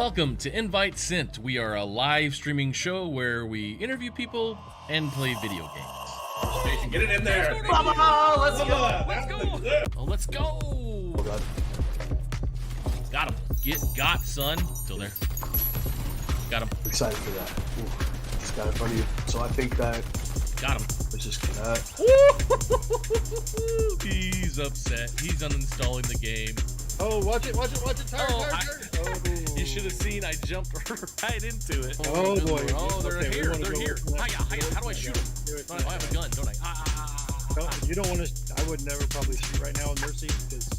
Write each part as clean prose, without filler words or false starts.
Welcome to Invite Sent. We are a live streaming show where we interview people and play video games. Jason, get it in there. Let's go. Let's go. Oh, let's go. Got him. Got, son. Still there. Got him. Excited for that. Ooh, just got in front of you. So I think that. Got him. Let's just get that. He's upset. He's uninstalling the game. Oh, watch it. Tire. You should have seen I jumped right into it. Oh, boy. Oh, they're Okay, here. They're here. Hiya. How do I shoot them? I have a gun, don't I? No, you don't want to. I would never probably shoot right now in Mercy because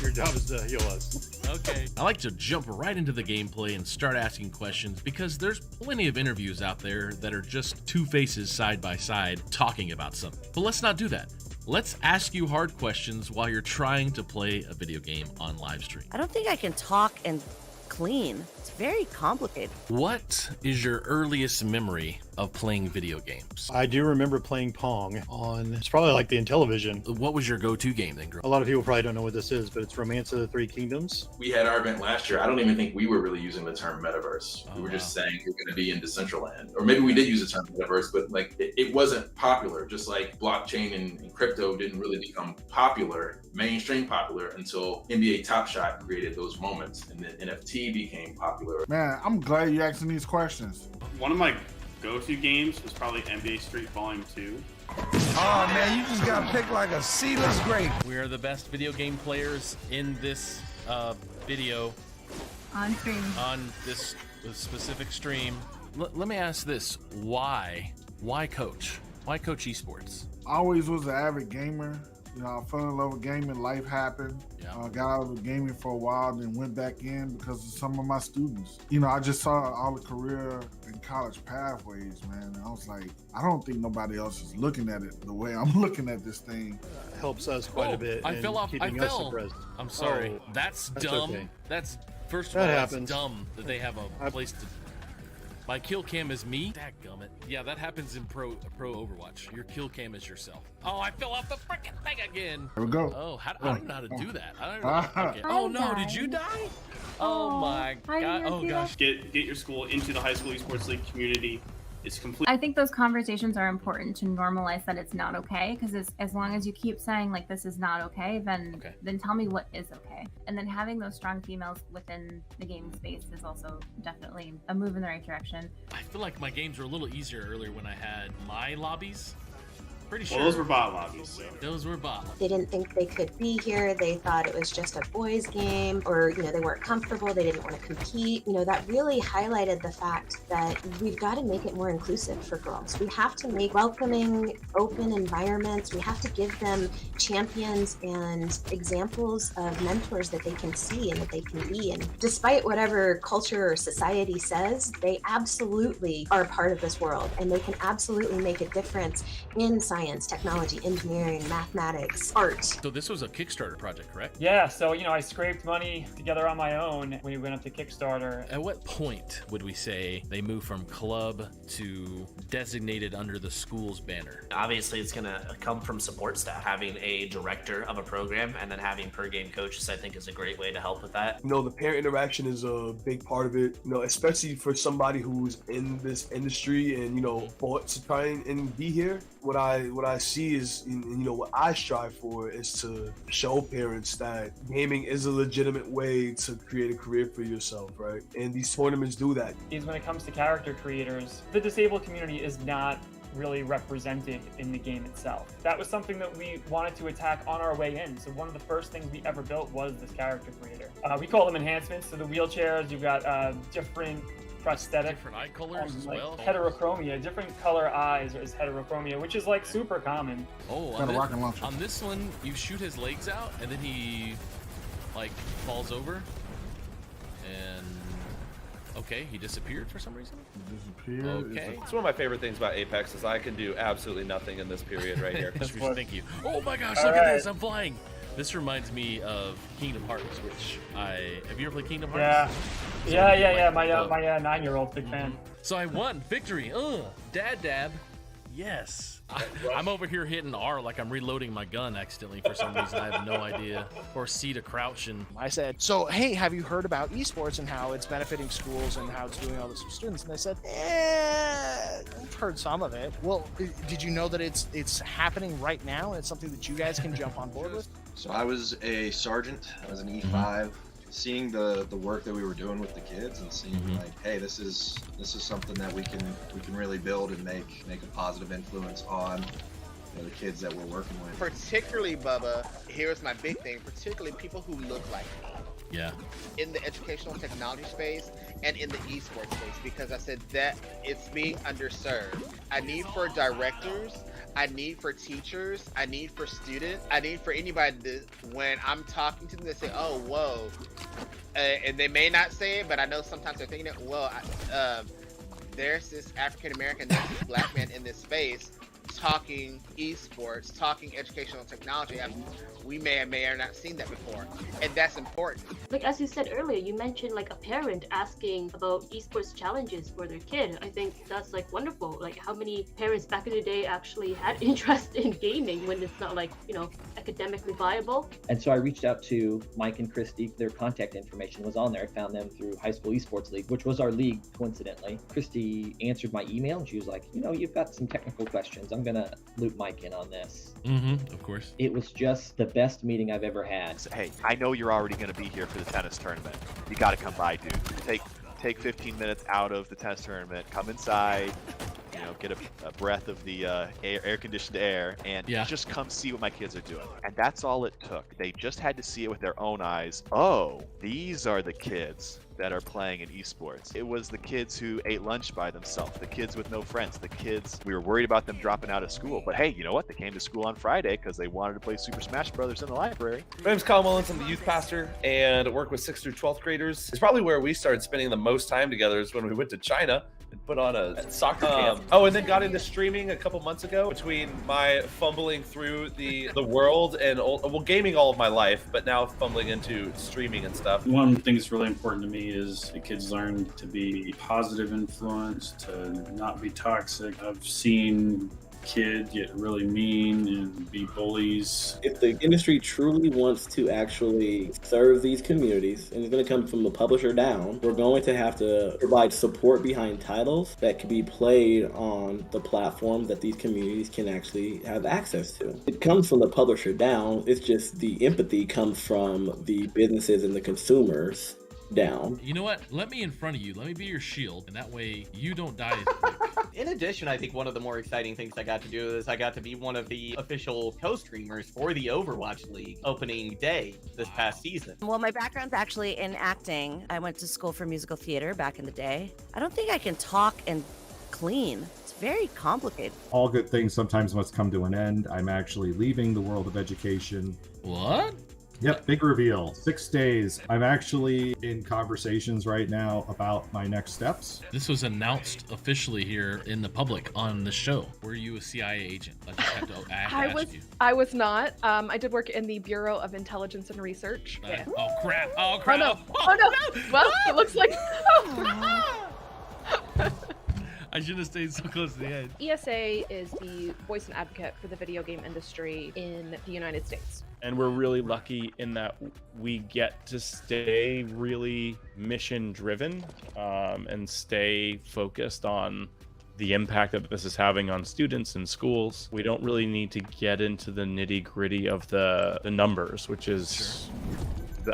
your job is to heal us. Okay. I like to jump right into the gameplay and start asking questions because there's plenty of interviews out there that are just two faces side by side talking about something. But let's not do that. Let's ask you hard questions while you're trying to play a video game on live stream. I don't think I can talk and clean. It's very complicated. What is your earliest memory of playing video games? I do remember playing Pong on, it's probably like the Intellivision. What was your go-to game then, girl? A lot of people probably don't know what this is, but it's Romance of the Three Kingdoms. We had our event last year. I don't even think we were really using the term metaverse. Oh, we were wow. just saying we're going to be in Decentraland. Or maybe we did use the term metaverse, but like it wasn't popular. Just like blockchain and crypto didn't really become popular, mainstream popular, until NBA Top Shot created those moments. And then NFT became popular. Man, I'm glad you're asking these questions. One of my go-to games was probably NBA Street Volume 2. Oh man, you just gotta pick like a seedless grape. We are the best video game players in this video on stream. On this specific stream. Let me ask this: Why coach? Why coach esports? I always was an avid gamer. You know, I fell in love with gaming. Life happened. Yeah. Got out of gaming for a while, then went back in because of some of my students. You know, I just saw all the career and college pathways, man. And I was like, I don't think nobody else is looking at it the way I'm looking at this thing. Helps us quite a bit. I fell off. I fell. Abreast. I'm sorry. Oh, that's dumb. Okay. That's first of all, that's dumb that they have a place to. My kill cam is me? Dadgummit. Yeah, that happens in pro Overwatch. Your kill cam is yourself. Oh, I fell off the freaking thing again. Here we go. Oh, I don't know how to do that. I don't know. Okay. Oh no, did you die? Oh my god. Oh gosh. Get your school into the high school esports league community. It's complete. I think those conversations are important to normalize that it's not okay, because as long as you keep saying like this is not okay, then tell me what is okay. And then having those strong females within the gaming space is also definitely a move in the right direction. I feel like my games were a little easier earlier when I had my lobbies. Pretty sure. Well, those were bot lobbies. So. Those were bot lobbies. They didn't think they could be here. They thought it was just a boys' game, or they weren't comfortable. They didn't want to compete. That really highlighted the fact that we've got to make it more inclusive for girls. We have to make welcoming, open environments. We have to give them champions and examples of mentors that they can see and that they can be. And despite whatever culture or society says, they absolutely are a part of this world, and they can absolutely make a difference in science, technology, engineering, mathematics, art. So this was a Kickstarter project, correct? Yeah, so I scraped money together on my own when we went up to Kickstarter. At what point would we say they move from club to designated under the school's banner? Obviously, it's going to come from support staff. Having a director of a program and then having per game coaches, I think, is a great way to help with that. The parent interaction is a big part of it, especially for somebody who's in this industry and, fought to try and be here. What I see is, what I strive for is to show parents that gaming is a legitimate way to create a career for yourself, right? And these tournaments do that. Is when it comes to character creators, the disabled community is not really represented in the game itself. That was something that we wanted to attack on our way in. So one of the first things we ever built was this character creator. We call them enhancements. So the wheelchairs, you've got different prosthetic, different eye colors as well. Heterochromia, different color eyes is heterochromia, which is like super common. Oh, on this one, you shoot his legs out and then he falls over. And okay, he disappeared for some reason. Okay. It's one of my favorite things about Apex is I can do absolutely nothing in this period right here. Thank you. Oh my gosh, look at this! I'm flying. This reminds me of Kingdom Hearts, which have you ever played Kingdom Hearts? Yeah. My 9-year-old big fan. So I won victory. Dad dab. Yes. I'm over here hitting R like I'm reloading my gun accidentally for some reason. I have no idea. Or C to crouch. And I said, so, hey, have you heard about esports and how it's benefiting schools and how it's doing all this for students? And they said, I've heard some of it. Well, did you know that it's happening right now and it's something that you guys can jump on board with? So I was a sergeant. I was an E5. Seeing the work that we were doing with the kids and seeing like, hey, this is something that we can really build and make a positive influence on the kids that we're working with. Particularly, Bubba, here's my big thing, particularly people who look like me. Yeah. In the educational technology space and in the esports space, because I said that it's being underserved. I need for directors, I need for teachers, I need for students, I need for anybody to, when I'm talking to them, they say, oh, whoa. And they may not say it, but I know sometimes they're thinking it, well, there's this African American, there's this black man in this space talking esports, talking educational technology. We may have not seen that before, and that's important. Like as you said earlier, you mentioned like a parent asking about esports challenges for their kid. I think that's like wonderful. Like how many parents back in the day actually had interest in gaming when it's not like, you know, academically viable. And so I reached out to Mike and Christy. Their contact information was on there. I found them through High School Esports League, which was our league coincidentally. Christy answered my email and she was like, you know, you've got some technical questions. I'm gonna loop Mike in on this. Of course. It was just the best meeting I've ever had. Hey, I know you're already going to be here for the tennis tournament. You got to come by, dude. Take 15 minutes out of the tennis tournament, come inside, you know, get a breath of the air-conditioned air, and just come see what my kids are doing. And that's all it took. They just had to see it with their own eyes. Oh, these are the kids that are playing in esports. It was the kids who ate lunch by themselves, the kids with no friends, the kids, we were worried about them dropping out of school. But hey, you know what? They came to school on Friday because they wanted to play Super Smash Brothers in the library. My name's Colin Mullins. I'm the youth pastor and work with 6th through 12th graders. It's probably where we started spending the most time together is when we went to China and put on a soccer camp. Oh, and then got into streaming a couple months ago between my fumbling through the world and gaming all of my life, but now fumbling into streaming and stuff. One of the things that's really important to me is the kids learn to be positive influence, to not be toxic. I've seen kids get really mean and be bullies. If the industry truly wants to actually serve these communities, and it's going to come from the publisher down, we're going to have to provide support behind titles that can be played on the platform that these communities can actually have access to. It comes from the publisher down, it's just the empathy comes from the businesses and the consumers down. You know what? Let me in front of you. Let me be your shield, and that way you don't die as quick. In addition, I think one of the more exciting things I got to do is I got to be one of the official co-streamers for the Overwatch League opening day this past season. Well, my background's actually in acting. I went to school for musical theater back in the day. I don't think I can talk and clean. It's very complicated. All good things sometimes must come to an end. I'm actually leaving the world of education. What? Yep, big reveal. 6 days. I'm actually in conversations right now about my next steps. This was announced officially here in the public on the show. Were you a CIA agent? I just have to ask you. I was not. I did work in the Bureau of Intelligence and Research. Oh crap! Oh crap! Oh no! Well, it looks like. I should have stayed so close to the edge. ESA is the voice and advocate for the video game industry in the United States. And we're really lucky in that we get to stay really mission driven and stay focused on the impact that this is having on students and schools. We don't really need to get into the nitty gritty of the numbers, which is,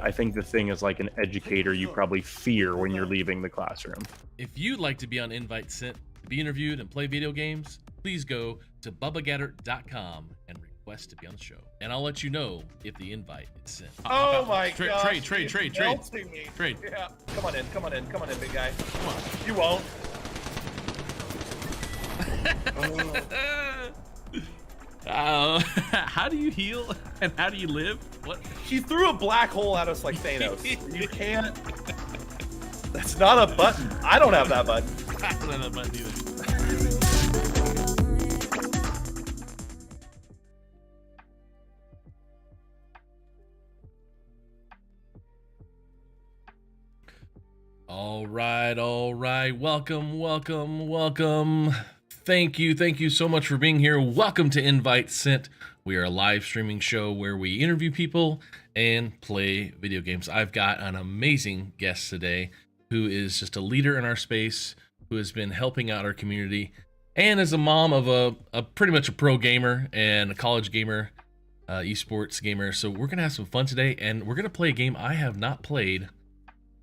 I think the thing is like an educator, you probably fear when you're leaving the classroom. If you'd like to be on Invite Sent, to be interviewed and play video games, please go to bubbagatter.com and request to be on the show. And I'll let you know if the invite is sent. Oh my god. Trade. Trade. Yeah. Come on in, big guy. Come on. You won't. How do you heal and how do you live? What? He threw a black hole at us like Thanos. You can't. That's not a button. I don't have that button. I don't have that button either. All right. Welcome. Thank you so much for being here. Welcome to Invite Sent. We are a live streaming show where we interview people and play video games. I've got an amazing guest today who is just a leader in our space, who has been helping out our community, and is a mom of a pretty much a pro gamer and a college gamer, esports gamer. So we're gonna have some fun today, and we're gonna play a game I have not played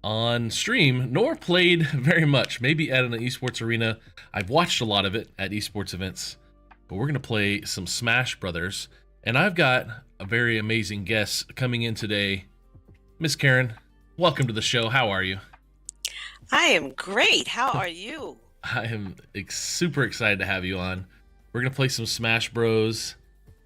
on stream, nor played very much. Maybe at an esports arena. I've watched a lot of it at esports events, but we're gonna play some Smash Brothers, and I've got a very amazing guest coming in today. Miss Karen, welcome to the show. How are you? I am great. How are you? I am super excited to have you on. We're gonna play some Smash Bros.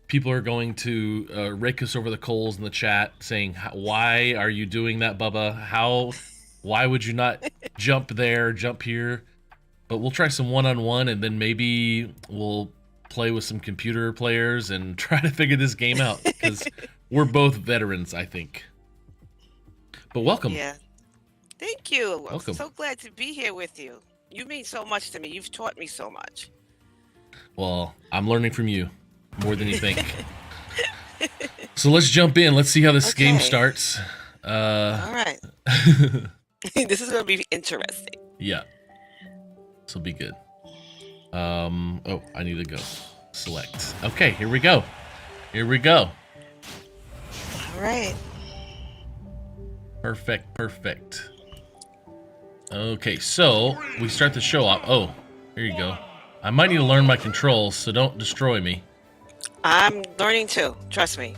People are going to rake us over the coals in the chat, saying, "Why are you doing that, Bubba? Why would you not jump there, jump here?" But we'll try some one-on-one, and then maybe we'll play with some computer players and try to figure this game out, because we're both veterans, I think. But welcome. Yeah. Thank you. Welcome. I'm so glad to be here with you. You mean so much to me. You've taught me so much. Well, I'm learning from you more than you think. So let's jump in. Let's see how this game starts. All right. This is going to be interesting. Yeah. This will be good. Oh, I need to go. Select. Okay, here we go. Here we go. All right. Perfect. Okay, so we start the show off. Oh, here you go. I might need to learn my controls, so don't destroy me. I'm learning too. Trust me.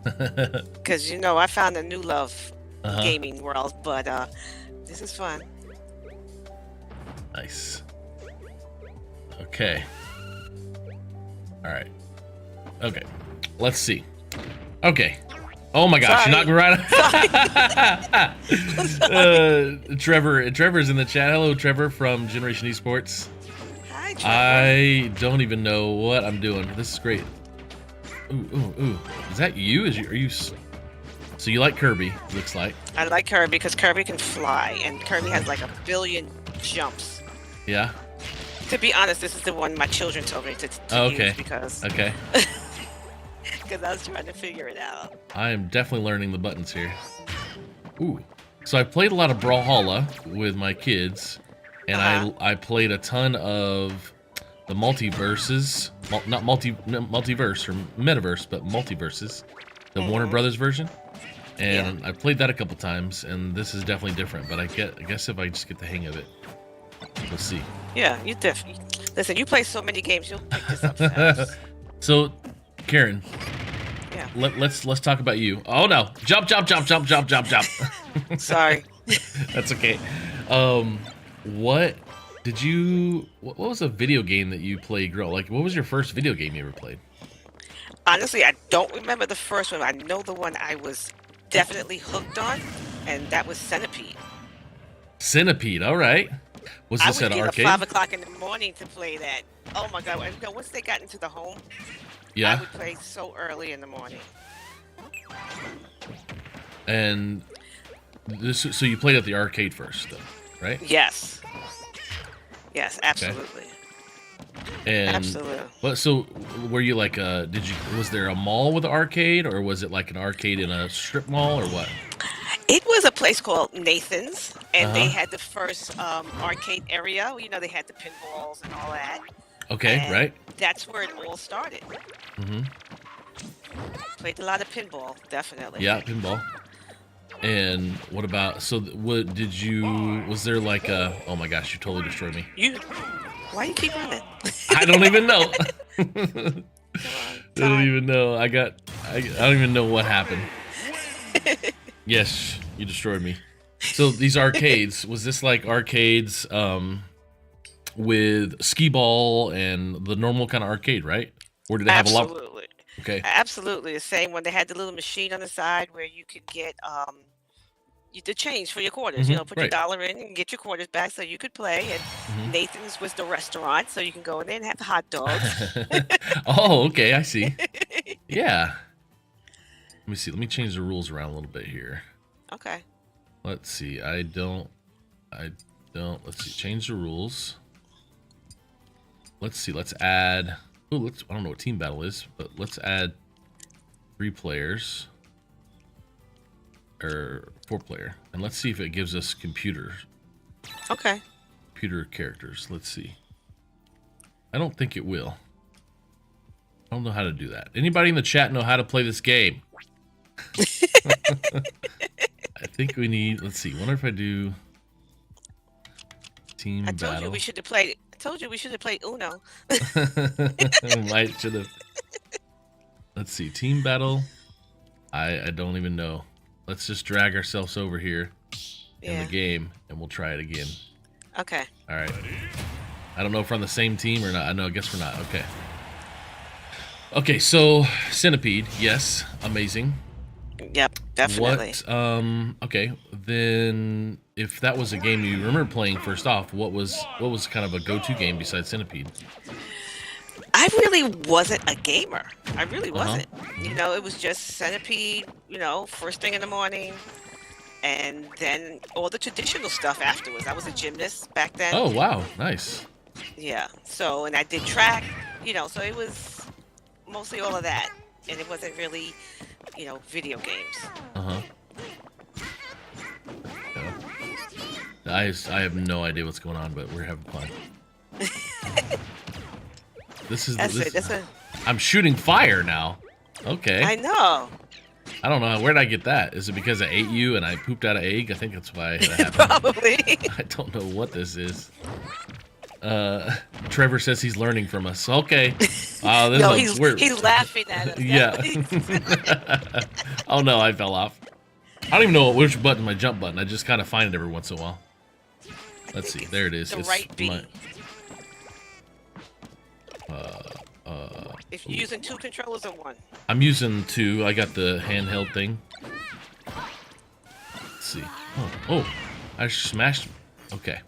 Because, I found a new love gaming world, but this is fun. Nice. Okay. All right. Okay. Let's see. Okay. Oh my gosh, Sorry. you're not right. Trevor's in the chat. Hello, Trevor from Generation Esports. Hi, Trevor. I don't even know what I'm doing. This is great. Ooh. Is that you? Are you? So you like Kirby? Looks like. I like Kirby because Kirby can fly, and Kirby has like 1 billion jumps. Yeah. To be honest, this is the one my children told me to Okay. use because Okay. because I was trying to figure it out. I am definitely learning the buttons here. Ooh. So I played a lot of Brawlhalla with my kids, and I played a ton of the multiverses, not multiverse or metaverse, but multiverses, the Warner Brothers version. And I played that a couple times, and this is definitely different. But I guess if I just get the hang of it, we'll see. Yeah, you definitely. Listen, you play so many games, you'll pick this up fast. So, Karen. Yeah. Let's talk about you. Oh no! Jump! Sorry. That's okay. What was a video game that you played growing? Like, what was your first video game you ever played? Honestly, I don't remember the first one. I know the one I was definitely hooked on, and that was Centipede. Centipede. All right. Was this at I would arcade? get up 5 o'clock in the morning to play that. Oh my god! Once they got into the home, Yeah. I would play so early in the morning. And so you played at the arcade first, though, right? Yes. Yes, absolutely. And Absolutely. So were you like was there a mall with an arcade, or was it like an arcade in a strip mall, or what? It was a place called Nathan's, and they had the first arcade area. They had the pinballs and all that. Okay, And right. That's where it all started. Mm-hmm. Played a lot of pinball, definitely. Yeah, pinball. And what about? So what did you? Was there like a? Oh my gosh, you totally destroyed me. Why you keep running? I don't even know. I don't even know. I don't even know what happened. Yes, you destroyed me. So these arcades, was this like arcades with skee ball and the normal kind of arcade, right? Or did it have a lot? Absolutely. Okay. Absolutely. The same one. They had the little machine on the side where you could get the change for your quarters. Put your dollar in and get your quarters back so you could play. And Nathan's was the restaurant, so you can go in there and have the hot dogs. Oh, okay, I see. Yeah. Let me see. Let me change the rules around a little bit here. Okay. Let's see. Let's see. Change the rules. let's see. Let's add. Oh, I don't know what team battle is, but let's add 3 players or 4 player, and let's see if it gives us computers. Okay. Computer characters. Let's see. I don't think it will. I don't know how to do that. Anybody in the chat know how to play this game? I think we need. Let's see. Wonder if I do team battle. I told you we should have played. I told you we should have played Uno. Might should have. Let's see. Team battle. I don't even know. Let's just drag ourselves over here in the game, and we'll try it again. Okay. All right. I don't know if we're on the same team or not. I know. I guess we're not. Okay. Okay. So Centipede. Yes. Amazing. Yep. Definitely. What? Okay. Then, if that was a game you remember playing, first off, what was kind of a go-to game besides Centipede? I really wasn't a gamer. I really wasn't. You know, it was just Centipede, you know, first thing in the morning, and then all the traditional stuff afterwards. I was a gymnast back then. Oh, wow. Nice. Yeah. So, and I did track, you know, so it was mostly all of that. And it wasn't really, you know, video games. Uh-huh. Yeah. I have no idea what's going on, but we're having fun. I'm shooting fire now. Okay. I know. I don't know. Where'd I get that? Is it because I ate you and I pooped out an egg? I think that's why that happened. Probably. I don't know what this is. Trevor says he's learning from us. Okay. No, he's laughing at us. Yeah. Oh no, I fell off. I don't even know which button my jump button. I just kind of find it every once in a while. Let's see. There it is. The it's right B. If you're using 2 controllers or 1? I'm using 2. I got the handheld thing. Let's see. Oh, I smashed. Okay.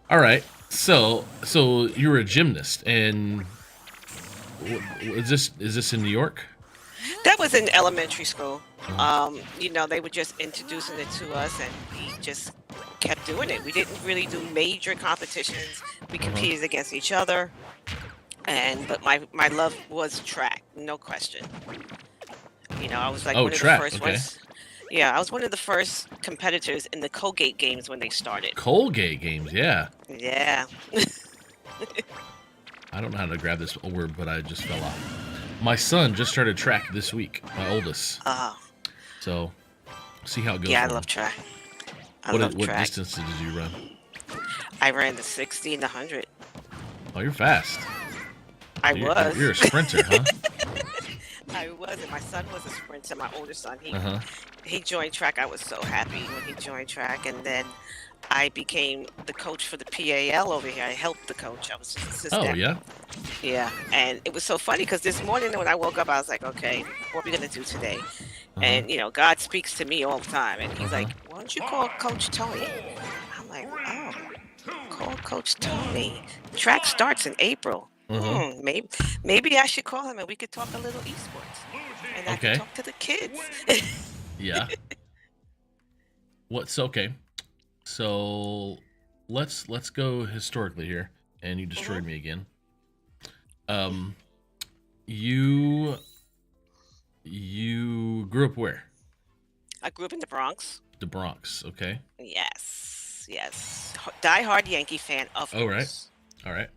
All right. So you were a gymnast, and is this in New York? That was in elementary school. You know, they were just introducing it to us, and we just kept doing it. We didn't really do major competitions. We competed against each other. But my love was track, no question. You know, I was like one of the first ones. Yeah, I was one of the first competitors in the Colgate games when they started. Colgate games, yeah. Yeah. I don't know how to grab this word, but I just fell off. My son just started track this week, my oldest. So, see how it goes. Yeah, I love track. What distances did you run? I ran the 60 and the 100. Oh, you're fast. I was. You're a sprinter, huh? I was, and my son was a sprinter. My older son, he joined track. I was so happy when he joined track, and then I became the coach for the PAL over here. I helped the coach. I was just assistant. Oh yeah. Yeah, and it was so funny because this morning when I woke up, I was like, okay, what are we gonna do today? And you know, God speaks to me all the time, and He's like, why don't you call Coach Tony? I'm like, oh, call Coach Tony. Track starts in April. Maybe I should call him and we could talk a little esports, and I can talk to the kids. Yeah. What's okay? So let's go historically here, and you destroyed me again. You grew up where? I grew up in the Bronx. The Bronx, okay. Yes. Die-hard Yankee fan, of course. All right.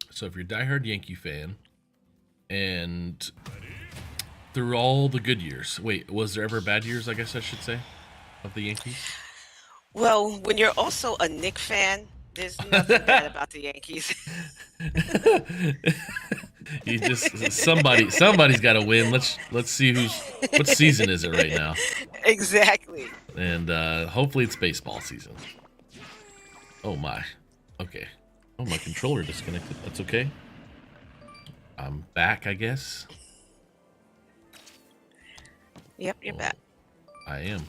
So if you're a diehard Yankee fan, and through all the good years, wait, was there ever bad years, I guess I should say, of the Yankees? Well, when you're also a Knicks fan, there's nothing bad about the Yankees. You just somebody's got to win. Let's see what season is it right now? Exactly. And hopefully it's baseball season. Oh my. Okay. Oh, my controller disconnected. That's okay. I'm back, I guess. Yep, you're back. I am.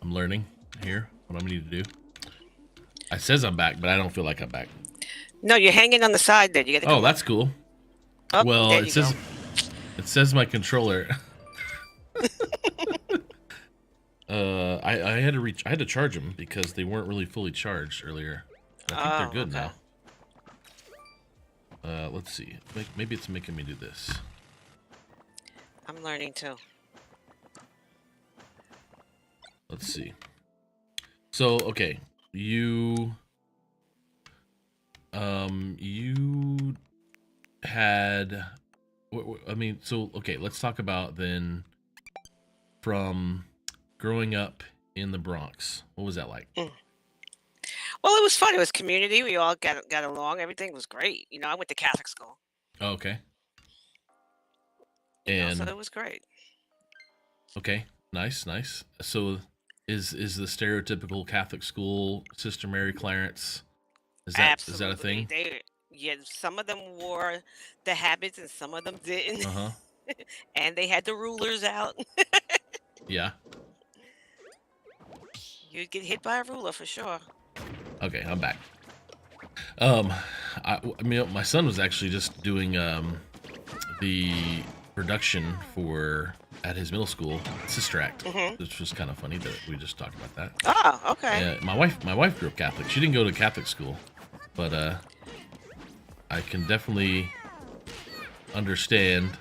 I'm learning here what I'm going to need to do. It says I'm back, but I don't feel like I'm back. No, you're hanging on the side there. You gotta that's cool. Oh, well, it says my controller. I had to charge them because they weren't really fully charged earlier. I think they're good now. Let's see. Maybe it's making me do this. I'm learning too. Let's see. So, okay. You had, I mean, so, okay, let's talk about then from growing up in the Bronx. What was that like? Well, it was fun. It was community. We all got along. Everything was great. You know, I went to Catholic school. Oh, okay. So And it was great. okay, nice. So is the stereotypical Catholic school Sister Mary Clarence? Is that a thing? Some of them wore the habits and some of them didn't. Uh-huh. And they had the rulers out. Yeah. You'd get hit by a ruler for sure. Okay, I'm back. I mean, my son was actually just doing the production at his middle school, Sister Act, which was kind of funny that we just talked about that. Oh, okay. Yeah, my wife grew up Catholic. She didn't go to Catholic school, but I can definitely understand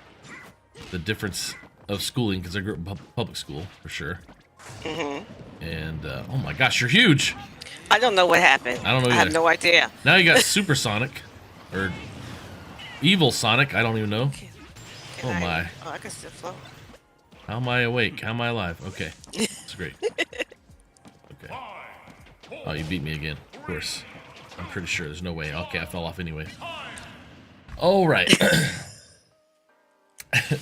the difference of schooling because I grew up in public school for sure. And oh my gosh, you're huge. I don't know what happened. I don't know I have either. no idea. Now you got Supersonic or Evil Sonic. I don't even know. Oh my. Oh, I can still float. How am I awake? How am I alive? Okay, that's great. Okay. Oh, you beat me again. Of course. I'm pretty sure. There's no way. Okay, I fell off anyway. All right.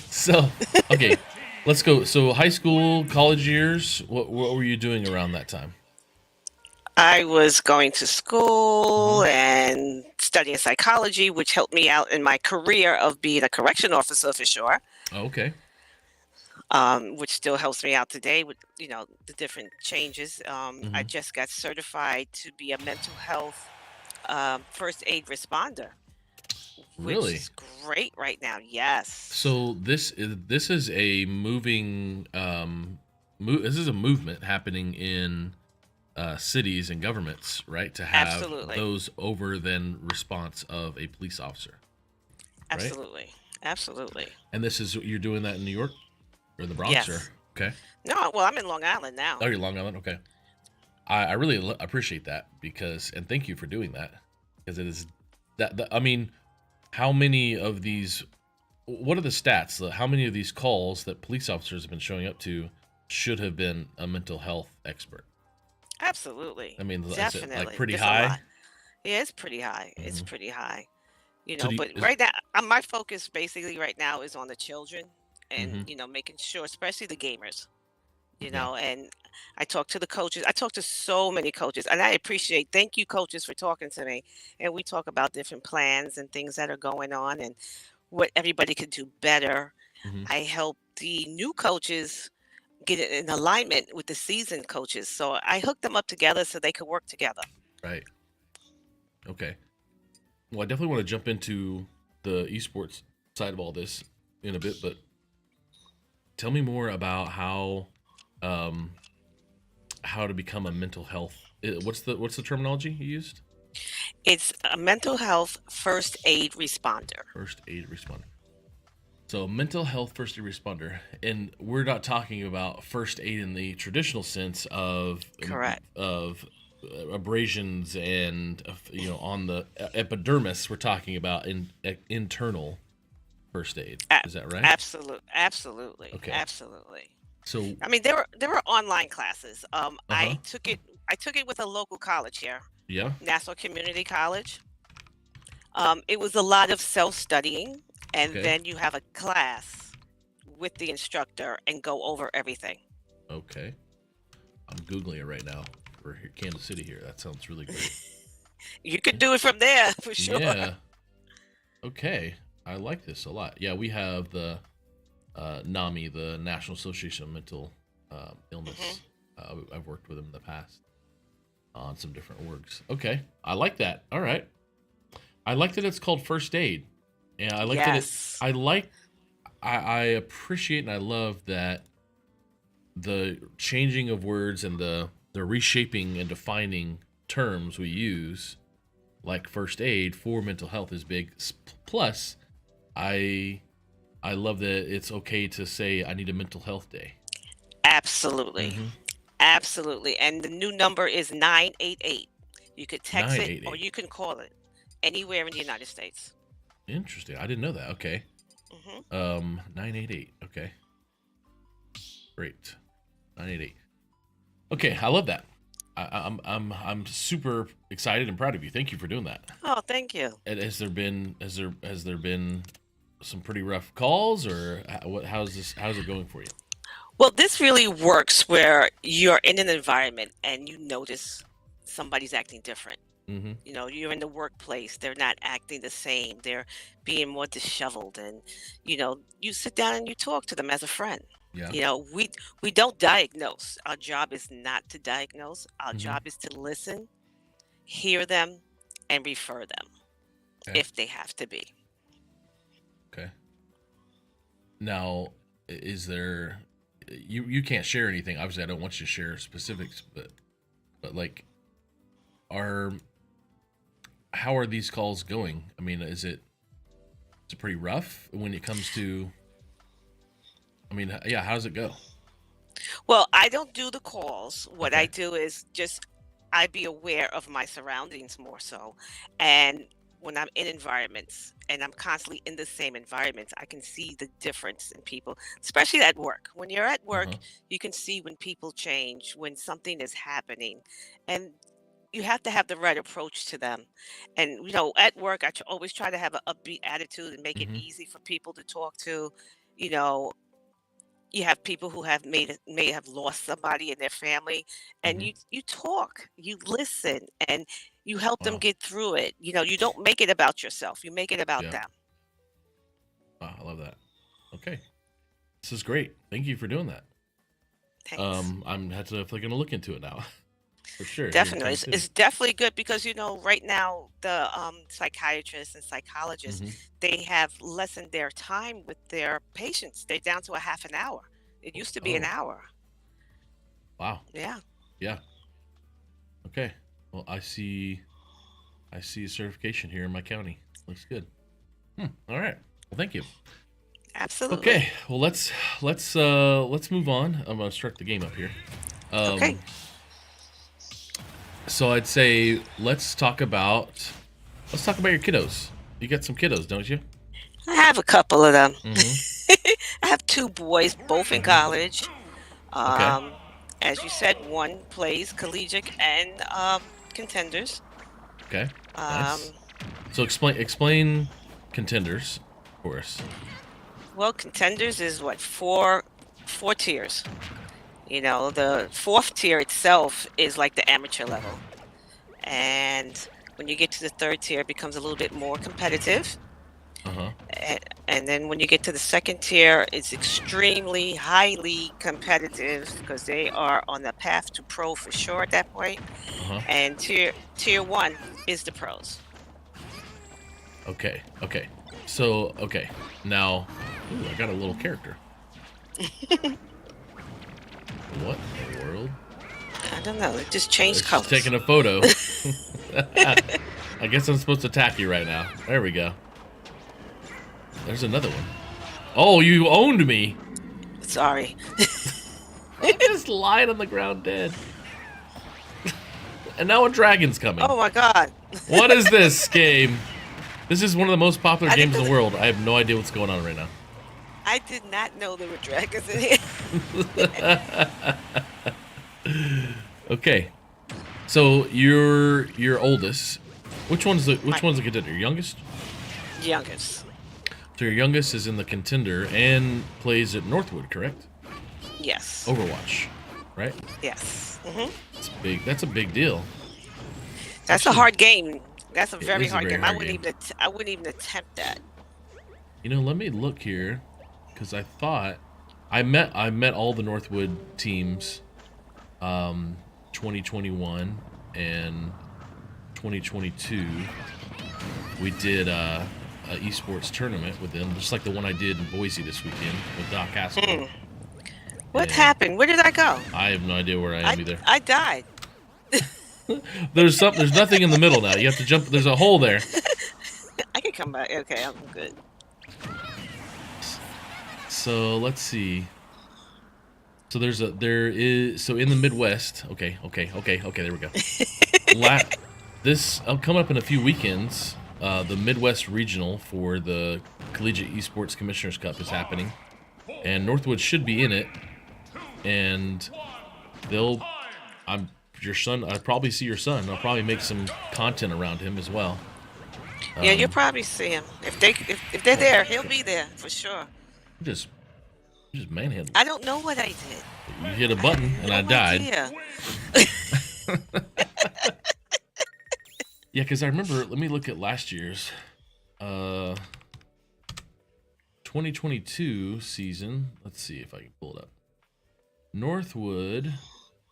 So, okay, let's go. So, high school, college years. What were you doing around that time? I was going to school and studying psychology, which helped me out in my career of being a correction officer for sure. Okay. Which still helps me out today with, the different changes. I just got certified to be a mental health first aid responder. Really? Which is great right now. Yes. So this is a moving this is a movement happening in cities and governments, right? To have Absolutely. those over then response of a police officer. Right? Absolutely. And you're doing that in New York or the Bronx? Yes. Or okay. No, well, I'm in Long Island now. Oh, you're Long Island. Okay. I really appreciate that and thank you for doing that because it is that I mean, how many of these? What are the stats? How many of these calls that police officers have been showing up to should have been a mental health expert? Absolutely. I mean, definitely. Is it like pretty There's a high? lot. Yeah, it's pretty high. It's pretty high. So But right now, my focus basically right now is on the children and, making sure, especially the gamers, and I talk to the coaches. I talk to so many coaches and thank you coaches for talking to me. And we talk about different plans and things that are going on and what everybody could do better. I help the new coaches get it in alignment with the seasoned coaches. So I hook them up together so they could work together. Right. Okay. Well, I definitely want to jump into the esports side of all this in a bit, but tell me more about how to become a mental health. What's the terminology you used? It's a mental health first aid responder. First aid responder. So mental health first aid responder, and we're not talking about first aid in the traditional sense of correct of abrasions and on the epidermis. We're talking about internal first aid. Is that right? Absolutely. Okay. Absolutely. So I mean, there were online classes. I took it with a local college here. Yeah. Nassau Community College. It was a lot of self-studying, and then you have a class with the instructor and go over everything. Okay. I'm Googling it right now for Kansas City here. That sounds really great. You could do it from there for sure. Yeah. Okay. I like this a lot. Yeah, we have the NAMI, the National Association of Mental Illness. I've worked with them in the past on some different works. Okay. I like that. All right. I like that it's called first aid. And I like that I appreciate and I love that the changing of words and the reshaping and defining terms we use, like first aid for mental health, is big. Plus, I love that it's okay to say I need a mental health day. Absolutely. Mm-hmm. Absolutely. And the new number is 988. You could text it 988. or you can call it anywhere in the United States. Interesting. I didn't know that. Okay. 988. Okay. Great. 988. Okay, I love that. I'm super excited and proud of you. Thank you for doing that. Oh, thank you. And has there been some pretty rough calls, or how's it going for you? Well, this really works where you're in an environment and you notice somebody's acting different. Mm-hmm. You know, you're in the workplace, they're not acting the same, they're being more disheveled, and you sit down and you talk to them as a friend. Yeah. We don't diagnose. Our job is not to diagnose. Our Mhm. job is to listen, hear them, and refer them Okay. if they have to be. Okay. Now, is there you can't share anything. Obviously, I don't want you to share specifics, but like, how are these calls going? I mean, is it pretty rough when it comes to? I mean, yeah, how does it go? Well, I don't do the calls. What Okay. I do is I be aware of my surroundings more so. And when I'm in environments and I'm constantly in the same environments, I can see the difference in people, especially at work. When you're at work, you can see when people change, when something is happening. And you have to have the right approach to them. And, at work, I always try to have an upbeat attitude and make it Mhm. easy for people to talk to. You know, you have people who may have lost somebody in their family, and Mhm. you talk, you listen, and you help them Wow. get through it. You don't make it about yourself, you make it about Yeah. them. Wow, I love that. Okay, this is great. Thank you for doing that. Thanks. I'm definitely gonna look into it now, for sure. Here in Definitely, Kansas City. it's definitely good because right now the psychiatrists and psychologists, Mhm. they have lessened their time with their patients. They're down to a half an hour. It used to be an Oh. hour. Wow. Yeah. Yeah. Okay. Well, I see a certification here in my county. Looks good. All right. Well, thank you. Absolutely. Okay. Well, let's move on. I'm gonna start the game up here. Okay. So I'd say let's talk about your kiddos. You got some kiddos, don't you? I have a couple of them. Mm-hmm. I have two boys, both in college. Okay. As you said, one plays collegiate and contenders. Okay. Um, Nice. So explain contenders for us. well, contenders is what four tiers. The fourth tier itself is like the amateur level, and when you get to the third tier, it becomes a little bit more competitive. Uh-huh. And then when you get to the second tier, it's extremely highly competitive because they are on the path to pro for sure at that point. Uh-huh. And tier one is the pros. Okay. So, now, I got a little character. What in the world? I don't know. It just changed She's colors. taking a photo. I guess I'm supposed to attack you right now. There we go. There's another one. Oh, you owned me. Sorry. I just lied on the ground dead. And now a dragon's coming. Oh my God. What is this game? This is one of the most popular games in the world. I have no idea what's going on right now. I did not know there were dragons in here. Okay. So your oldest. Which one's the contender? Your youngest? Youngest. So your youngest is in the contender and plays at Northwood, correct? Yes. Overwatch, right? Yes. That's a big deal. That's a hard game. That's a It very is a hard very game. hard I wouldn't even attempt that. Let me look here, because I thought I met all the Northwood teams, 2021 and 2022. We did a esports tournament with them, just like the one I did in Boise this weekend with Doc Haskell. What happened? Where did I go? I have no idea where I am either. I died. There's nothing in the middle now. You have to jump. There's a hole there. I can come back. Okay, I'm good. So let's see. So there is in the Midwest. Okay. There we go. This coming up in a few weekends. The Midwest Regional for the Collegiate Esports Commissioners Cup is happening, and Northwood should be in it. And your son. I'll probably see your son. I'll probably make some content around him as well. Yeah, you'll probably see him if they're there. He'll be there for sure. Just manhandle. I don't know what I did. You hit a button and I died. Yeah, because I remember. Let me look at last year's 2022 season. Let's see if I can pull it up. Northwood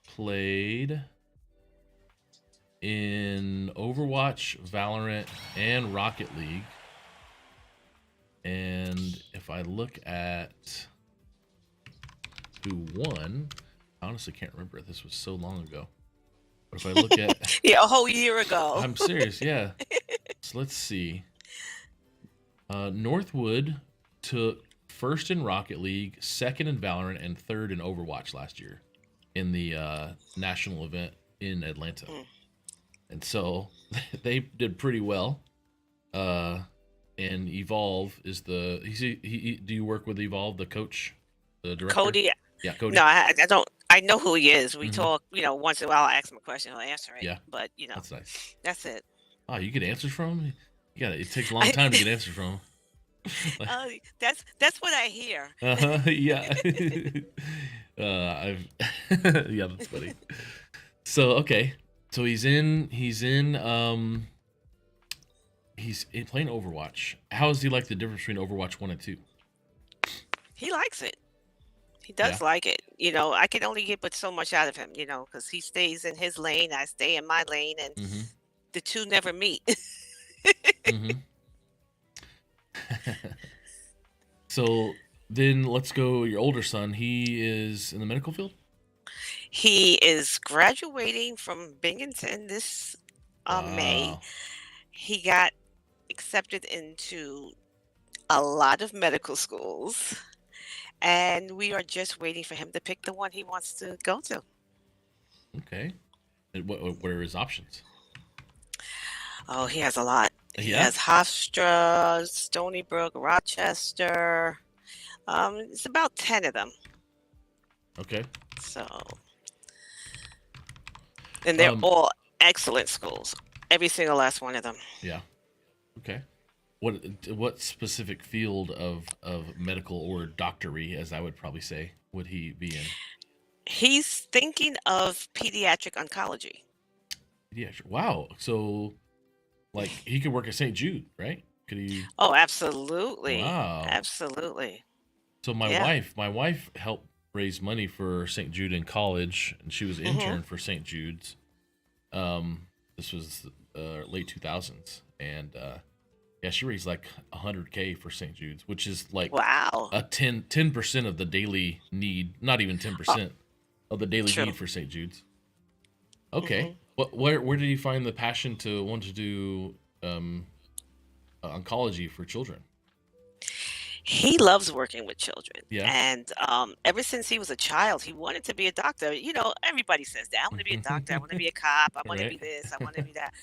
played in Overwatch, Valorant, and Rocket League. And if I look at who won, I honestly can't remember. This was so long ago. But if I look at... Yeah, a whole year ago. I'm serious, yeah. So let's see. Northwood took first in Rocket League, second in Valorant, and third in Overwatch last year in the national event in Atlanta. And so they did pretty well. And Evolve is the... do you work with Evolve, the coach, the director? Cody. Yeah, Cody. No, I don't. I know who he is. We talk, once in a while. I ask him a question, he'll answer it. Yeah. But That's nice. That's it. Oh, you get answers from him? It takes a long time to get answers from him. That's what I hear. Yeah. Yeah, that's funny. So okay, so he's playing Overwatch. How does he like the difference between Overwatch 1 and 2? He likes it. He does like it. I can only get but so much out of him, because he stays in his lane, I stay in my lane, and the two never meet. So then let's go. Your older son, he is in the medical field? He is graduating from Binghamton this May. He got accepted into a lot of medical schools. And we are just waiting for him to pick the one he wants to go to. Okay. And what are his options? Oh, he has a lot. He Yeah? has Hofstra, Stony Brook, Rochester. It's about 10 of them. Okay. So, and they're all excellent schools. Every single last one of them. Yeah. Okay. What specific field of medical or doctory, as I would probably say, would he be in? He's thinking of pediatric oncology. Pediatric. Wow. So, like, he could work at St. Jude, right? Could he? Oh, absolutely. Wow. Absolutely. So my wife helped raise money for St. Jude in college, and she was an intern for St. Jude's. This was late 2000s, and yeah, she raised like $100K for St. Jude's, which is like a 10% of the daily need, not even 10% of the daily need for St. Jude's. Okay, where did you find the passion to want to do oncology for children? He loves working with children. Yeah. And ever since he was a child, he wanted to be a doctor. Everybody says that. I want to be a doctor. I want to be a cop. I want to be this. I want to be that.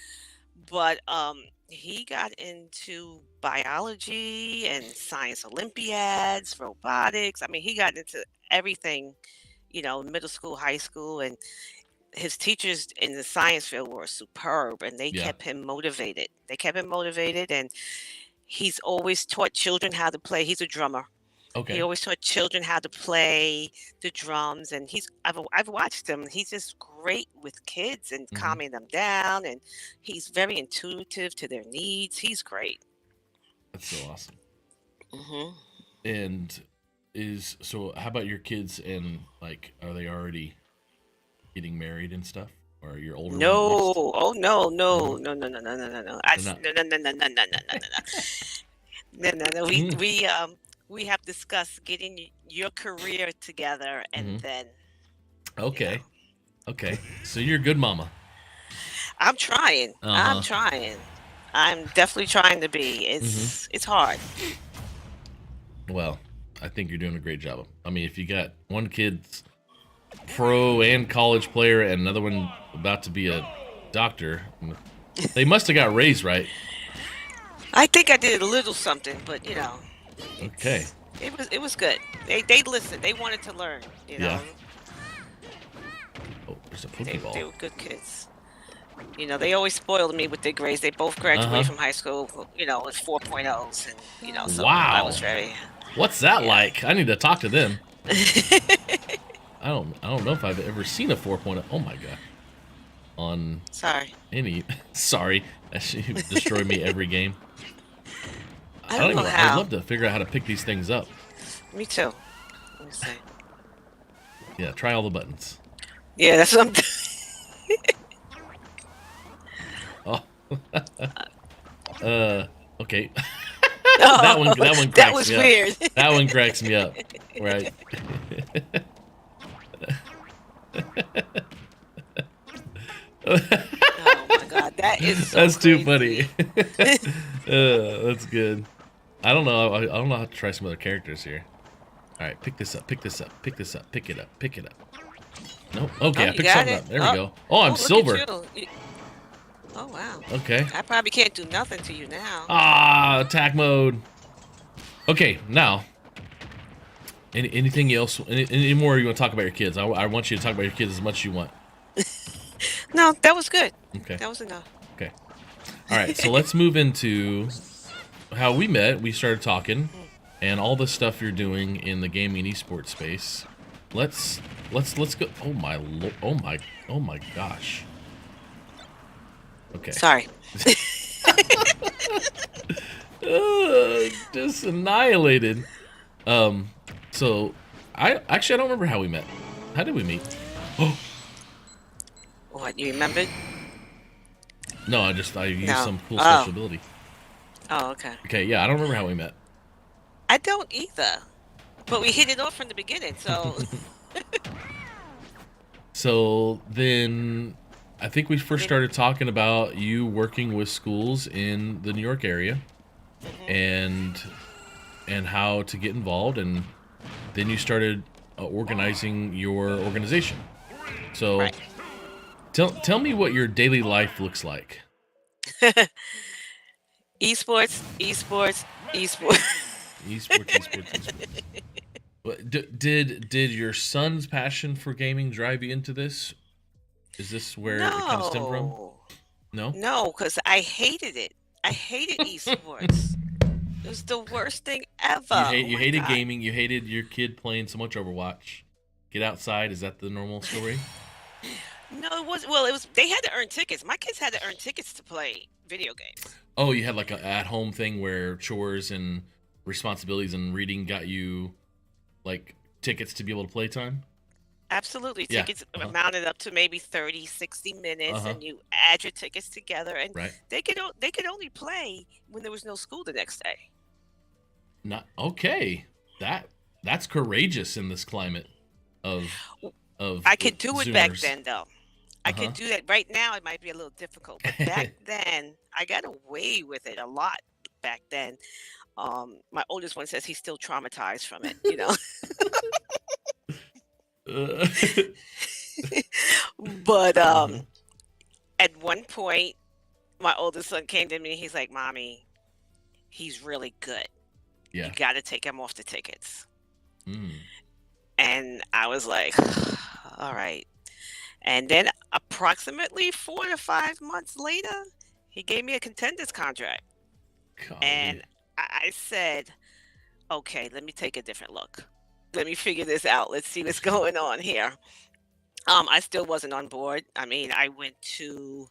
But he got into biology and science Olympiads, robotics. I mean, he got into everything, middle school, high school. And his teachers in the science field were superb, and they kept him motivated. And he's always taught children how to play. He's a drummer. Okay. He always taught children how to play the drums, and I've watched him. He's just great with kids and calming them down, and he's very intuitive to their needs. He's great. That's so awesome. And so how about your kids, and like, are they already getting married and stuff? Or your older No. one? Oh, no. No. we have discussed getting your career together, and then. Okay. Okay. So you're a good mama. I'm trying. I'm trying. I'm definitely trying to be. It's hard. Well, I think you're doing a great job. I mean, if you got one kid's pro and college player and another one about to be a doctor, they must have got raised right. I think I did a little something, but you know. Okay. It was good. They listened. They wanted to learn. You know. Yeah. Oh, there's a Pokeball. They were good kids. You know, they always spoiled me with their grades. They both graduated from high school, you know, with 4.0s, and you know, so I was very. What's that like? I need to talk to them. I don't know if I've ever seen a 4.0. Oh my god. On sorry, that should destroy me every game. I don't know how. I'd love to figure out how to pick these things up. Me too. Let me see. Yeah, try all the buttons. Yeah, that's what I'm. Okay. that one cracks that was me weird. Up. That one cracks me up. Right. Oh my god, that is so That's crazy. too funny. That's good. I don't know. I don't know how to try some other characters here. All right, pick this up. Pick this up. Pick this up. Pick it up. Pick it up. Nope. Okay, I picked something up. There we go. Oh, I'm silver. Oh wow. Okay. I probably can't do nothing to you now. Attack mode. Okay, now. Anything else? Any more you want to talk about your kids? I want you to talk about your kids as much as you want. No, that was good. Okay. That was enough. Okay. All right, so let's move into how we met. We started talking, and all the stuff you're doing in the gaming esports space. Let's go. Oh my gosh. Okay. Sorry. Just annihilated. So I don't remember how we met. How did we meet? Oh. What, you remembered? No, I used some cool special ability. Oh, okay. Okay, yeah, I don't remember how we met. I don't either. But we hit it off from the beginning, so So then I think we first started talking about you working with schools in the New York area and how to get involved, and then you started organizing your organization. So tell me what your daily life looks like. Esports. What, did your son's passion for gaming drive you into this? Is this where it kind of stemmed from? No? No, because I hated it. I hated esports. It was the worst thing ever. You hated gaming. You hated your kid playing so much Overwatch. Get outside. Is that the normal story? No, it was. Well, it was. They had to earn tickets. My kids had to earn tickets to play video games. Oh, you had like an at-home thing where chores and responsibilities and reading got you like tickets to be able to play time? Absolutely. Yeah. Tickets amounted up to maybe 30, 60 minutes, and you add your tickets together, and they could only play when there was no school the next day. Not okay. That's courageous in this climate of I could do it back Zoomers. then, though. I could do that. Right now, it might be a little difficult, but back then, I got away with it a lot back then. My oldest one says he's still traumatized from it, you know. But at one point, my oldest son came to me. He's like, "Mommy, he's really good. Yeah. You got to take him off the tickets." Mm. And I was like, "All right." And then approximately 4 to 5 months later, he gave me a contenders contract. And I said, "Okay, let me take a different look. Let me figure this out. Let's see what's going on here." I still wasn't on board. I mean, I went to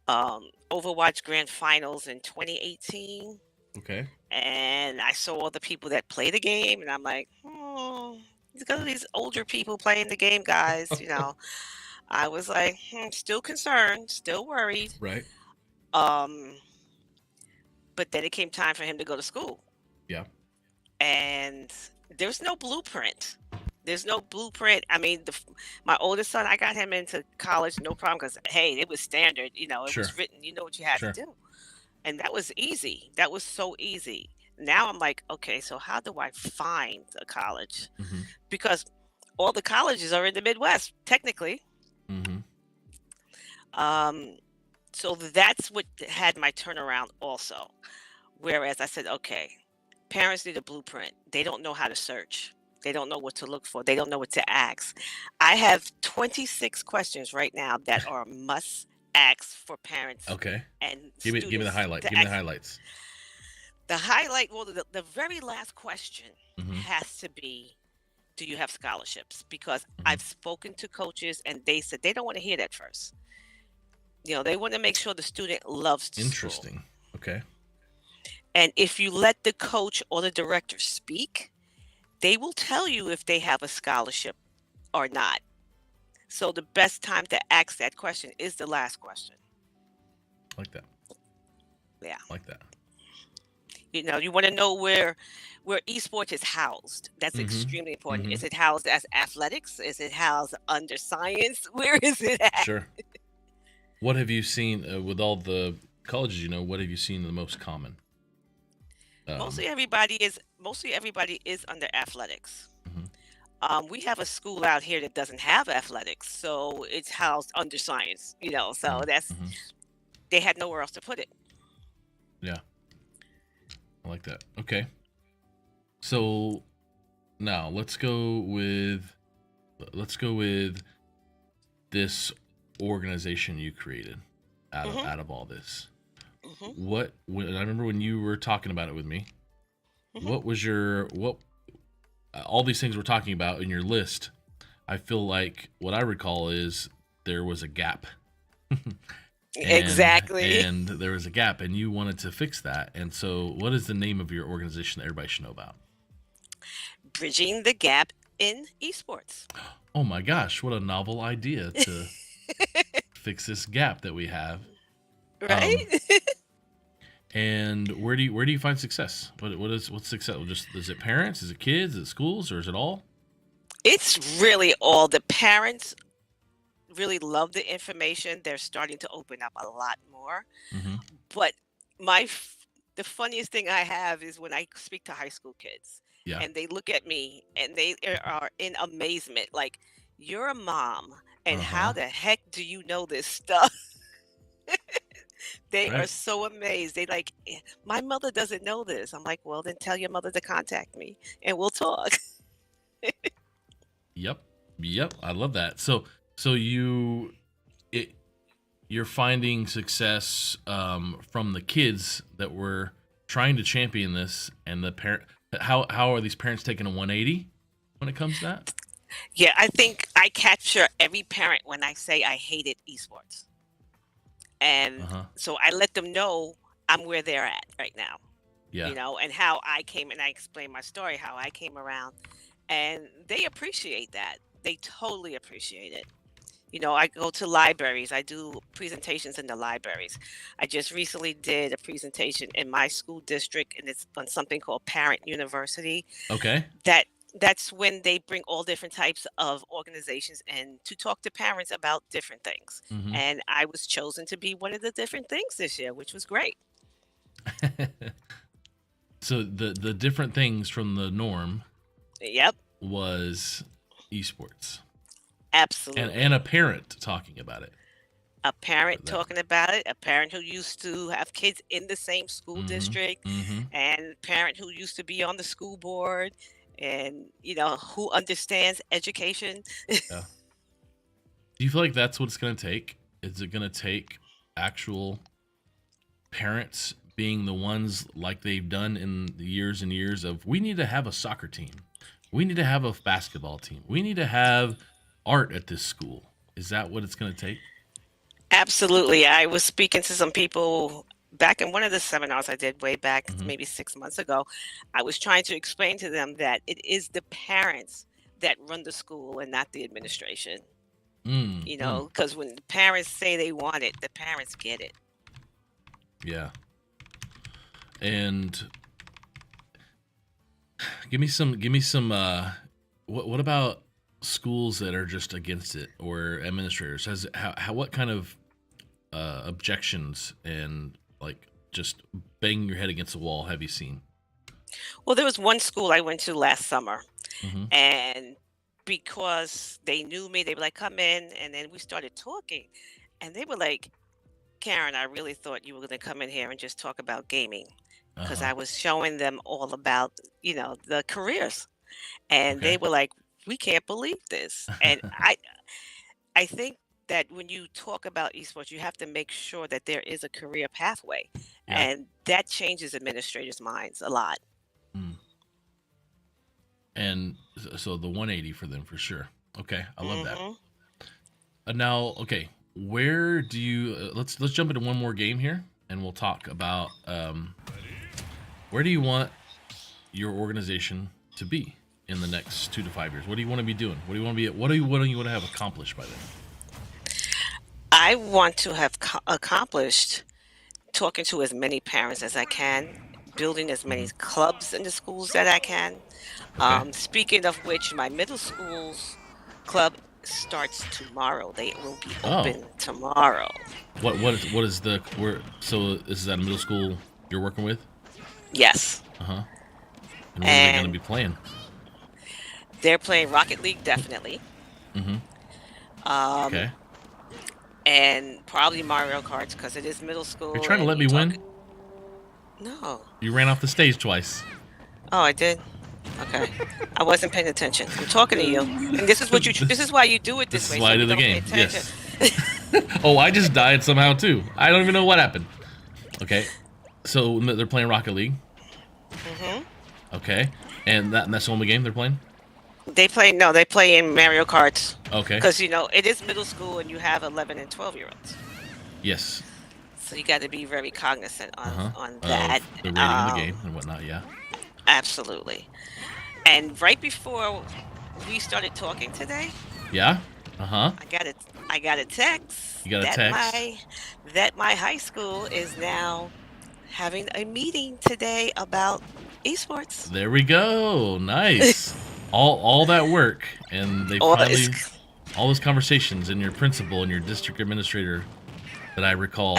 Overwatch Grand Finals in 2018, Okay. and I saw all the people that play the game, and I'm like, look at these older people playing the game, guys. You know, I was like, still concerned, still worried. Right. But then it came time for him to go to school. Yeah. and there's no blueprint. There's no blueprint. I mean, my oldest son, I got him into college, no problem, because hey, it was standard. You know, it Sure. was written. You know what you had Sure. to do, and that was easy. That was so easy. Now I'm like, okay, so how do I find a college? Mm-hmm. Because all the colleges are in the Midwest, technically. Mm-hmm. So that's what had my turnaround also. Whereas I said, okay, parents need a blueprint. They don't know how to search. They don't know what to look for. They don't know what to ask. I have 26 questions right now that are must ask for parents. Okay. And Give me the students highlight. to Give me the ask. highlights. The highlight, well, the very last question Mhm. has to be, do you have scholarships? Because Mm-hmm. I've spoken to coaches and they said they don't want to hear that first. You know, they want to make sure the student loves the school. Interesting. Okay. And if you let the coach or the director speak, they will tell you if they have a scholarship or not. So the best time to ask that question is the last question. Like that. Yeah. Like that. You know, you want to know where esports is housed. That's Mhm. extremely important. Mhm. Is it housed as athletics? Is it housed under science? Where is it at? Sure. What have you seen with all the colleges? You know, what have you seen the most common? Mostly everybody is under athletics. Mm-hmm. We have a school out here that doesn't have athletics, so it's housed under science. You know, so that's Mm-hmm. they had nowhere else to put it. Yeah. I like that. Okay. So now let's go with this organization you created out of all this. Mm-hmm. I remember when you were talking about it with me. Mm-hmm. What was all these things we're talking about in your list? I feel like what I recall is there was a gap. Exactly. And there was a gap, and you wanted to fix that. And so, what is the name of your organization that everybody should know about? Bridging the gap in esports. Oh my gosh, what a novel idea to fix this gap that we have. Right? And where do you find success? What's success? Is it parents? Is it kids? Is it schools? Or is it all? It's really all. The parents really love the information. They're starting to open up a lot more. Mm-hmm. But the funniest thing I have is when I speak to high school kids. Yeah. And they look at me and they are in amazement. Like, you're a mom, and how the heck do you know this stuff? They are so amazed. They like, my mother doesn't know this. I'm like, well, then tell your mother to contact me and we'll talk. Yep. I love that. So you're finding success from the kids that were trying to champion this, and the parent. How are these parents taking a 180 when it comes to that? Yeah, I think I capture every parent when I say I hated esports. And so I let them know I'm where they're at right now. Yeah. You know, and how I came, and I explain my story, how I came around. And they appreciate that. They totally appreciate it. You know, I go to libraries. I do presentations in the libraries. I just recently did a presentation in my school district, and it's on something called Parent University. Okay. That's when they bring all different types of organizations in to talk to parents about different things. Mhm. And I was chosen to be one of the different things this year, which was great. So the different things from the norm Yep, was esports. absolutely. And a parent talking about it. A parent talking about it, a parent who used to have kids in the same school district, and a parent who used to be on the school board, and who understands education. Yeah. Do you feel like that's what it's going to take? Is it going to take actual parents being the ones like they've done in the years and years of, we need to have a soccer team, we need to have a basketball team, we need to have art at this school? Is that what it's going to take? Absolutely. I was speaking to some people back in one of the seminars I did way back, maybe 6 months ago. I was trying to explain to them that it is the parents that run the school and not the administration. Because when the parents say they want it, the parents get it. Yeah. And Give me some. What about schools that are just against it, or administrators? What kind of objections and like just banging your head against the wall have you seen? Well, there was one school I went to last summer, Mm-hmm. and because they knew me, they were like, "Come in," and then we started talking, and they were like, "Karen, I really thought you were going to come in here and just talk about gaming," because Uh-huh. I was showing them all about, the careers, and they Okay. were like, "We can't believe this," and I think that when you talk about esports, you have to make sure that there is a career pathway, Yeah. and that changes administrators' minds a lot. Mm. And so the 180 for them for sure. Okay, I love that. Mhm. Now, okay, where do you? Let's jump into one more game here, and we'll talk about where do you want your organization to be in the next 2 to 5 years? What do you want to be doing? What do you want to be? What do you want to have accomplished by then? I want to have accomplished talking to as many parents as I can, building as many clubs in the schools that I can. Okay. Speaking of which, my middle school's club starts tomorrow. They will be Oh. open tomorrow. What is the where? So this is at a middle school you're working with? Yes. Uh-huh. And what are they going to And be playing? they're playing Rocket League, definitely. Mm-hmm. Okay. And probably Mario Kart because it is middle school. You're trying to and let you me win? No. You ran off the stage twice. Oh, I did. Okay. I wasn't paying attention. I'm talking to you, and this is this is why you do it this This way. is why I so do you the don't pay game. attention. Yes. Oh, I just died somehow too. I don't even know what happened. Okay. So they're playing Rocket League. Mhm. Okay. And that's the only game they're playing? They play in Mario Kart. Okay. Because it is middle school and you have 11 and 12-year-olds. Yes. So you got to be very cognizant on that. The rating of the game and whatnot, yeah. Absolutely. And right before we started talking today, Yeah? Uh-huh. I got a text. You got a text? That my high school is now having a meeting today about esports. There we go. Nice. all that work, and they All finally all those conversations, and your principal and your district administrator that I recall